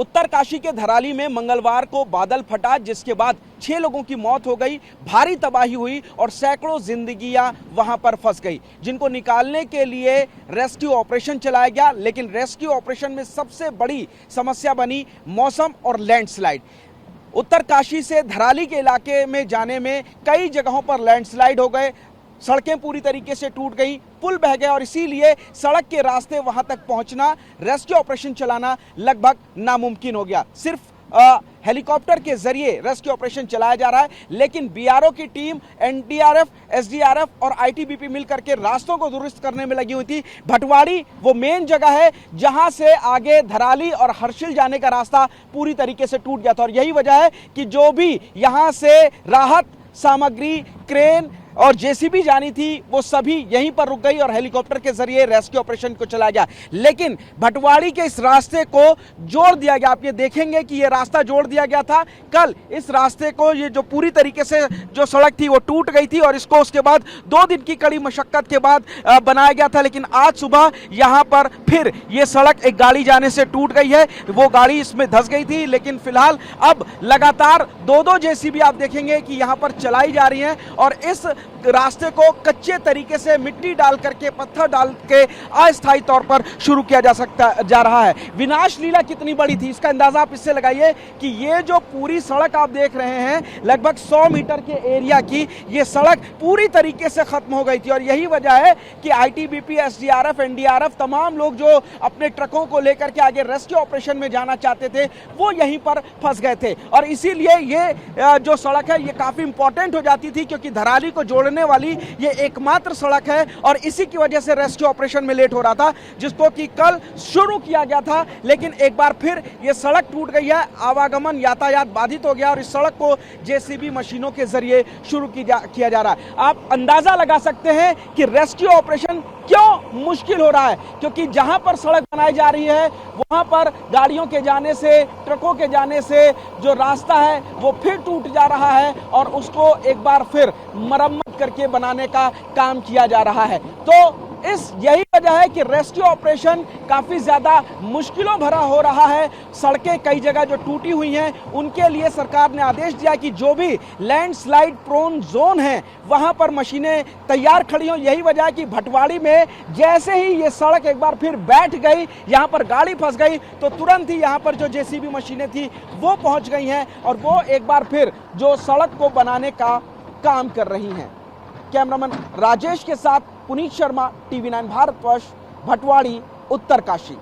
उत्तरकाशी के धराली में मंगलवार को बादल फटा, जिसके बाद 6 लोगों की मौत हो गई, भारी तबाही हुई और सैकड़ों जिंदगियां वहां पर फंस गई, जिनको निकालने के लिए रेस्क्यू ऑपरेशन चलाया गया। लेकिन रेस्क्यू ऑपरेशन में सबसे बड़ी समस्या बनी मौसम और लैंडस्लाइड। उत्तरकाशी से धराली के इलाके में जाने में कई जगहों पर लैंडस्लाइड हो गए, सड़कें पूरी तरीके से टूट गई, पुल बह गए और इसीलिए सड़क के रास्ते वहां तक पहुंचना, रेस्क्यू ऑपरेशन चलाना लगभग नामुमकिन हो गया। सिर्फ हेलीकॉप्टर के जरिए रेस्क्यू ऑपरेशन चलाया जा रहा है, लेकिन बीआरओ की टीम, एनडीआरएफ, एसडीआरएफ और आईटीबीपी मिलकर के रास्तों को दुरुस्त करने में लगी हुई थी। भटवाड़ी वो मेन जगह है जहां से आगे धराली और हर्षिल जाने का रास्ता पूरी तरीके से टूट गया था और यही वजह है कि जो भी यहां से राहत सामग्री, क्रेन और जेसीबी जानी थी वो सभी यहीं पर रुक गई और हेलीकॉप्टर के जरिए रेस्क्यू ऑपरेशन को चलाया गया। लेकिन भटवाड़ी के इस रास्ते को जोड़ दिया गया। आप ये देखेंगे कि ये रास्ता जोड़ दिया गया था। कल इस रास्ते को, ये जो पूरी तरीके से जो सड़क थी वो टूट गई थी और इसको उसके बाद 2 दिन की कड़ी मशक्कत के बाद बनाया गया था। लेकिन आज सुबह यहाँ पर फिर ये सड़क एक गाड़ी जाने से टूट गई है, वो गाड़ी इसमें धंस गई थी। लेकिन फिलहाल अब लगातार 2-2 जेसीबी आप देखेंगे कि यहाँ पर चलाई जा रही हैं और इस रास्ते को कच्चे तरीके से मिट्टी डाल करके, पत्थर डाल के अस्थायी तौर पर शुरू किया जा रहा है। विनाश लीला कितनी बड़ी थी इसका अंदाजा आप इससे लगाइए कि ये जो पूरी सड़क आप देख रहे हैं, लगभग 100 मीटर के एरिया की ये सड़क पूरी तरीके से खत्म हो गई थी और यही वजह है कि आईटीबीपी, एसडीआरएफ, एनडीआरएफ, तमाम लोग जो अपने ट्रकों को लेकर के आगे रेस्क्यू ऑपरेशन में जाना चाहते थे वो यहीं पर फंस गए थे। और इसीलिए ये जो सड़क है ये काफी इंपॉर्टेंट हो जाती थी, क्योंकि धराली को जोड़ने वाली ये एकमात्र सड़क है और इसी की वजह से रेस्क्यू ऑपरेशन में लेट हो रहा था, जिसको कि कल शुरू किया गया था। लेकिन एक बार फिर ये सड़क टूट गई है, आवागमन, यातायात बाधित हो गया और इस सड़क को जेसीबी मशीनों के जरिए शुरू किया जा रहा है। आप अंदाजा लगा सकते हैं कि रेस्क्यू ऑपरेशन क्यों मुश्किल हो रहा है, क्योंकि जहां पर सड़क बनाई जा रही है वहां पर गाड़ियों के जाने से, ट्रकों के जाने से जो रास्ता है वो फिर टूट जा रहा है और उसको एक बार फिर मरम्मत करके बनाने का काम किया जा रहा है। तो यही वजह है कि रेस्क्यू ऑपरेशन काफी ज्यादा मुश्किलों भरा हो रहा है। सड़कें कई जगह जो टूटी हुई हैं उनके लिए सरकार ने आदेश दिया कि जो भी लैंडस्लाइड प्रोन जोन है वहां पर मशीनें तैयार खड़ी हो। यही वजह है कि भटवाड़ी में जैसे ही ये सड़क एक बार फिर बैठ गई, यहां पर गाड़ी फंस गई, तो तुरंत ही यहां पर जो जेसीबी मशीनें थी वो पहुंच गई हैं और वो एक बार फिर जो सड़क को बनाने का काम कर रही हैं। कैमरामैन राजेश के साथ पुनीत शर्मा, टीवी 9 भारतवर्ष, भटवाड़ी, उत्तरकाशी।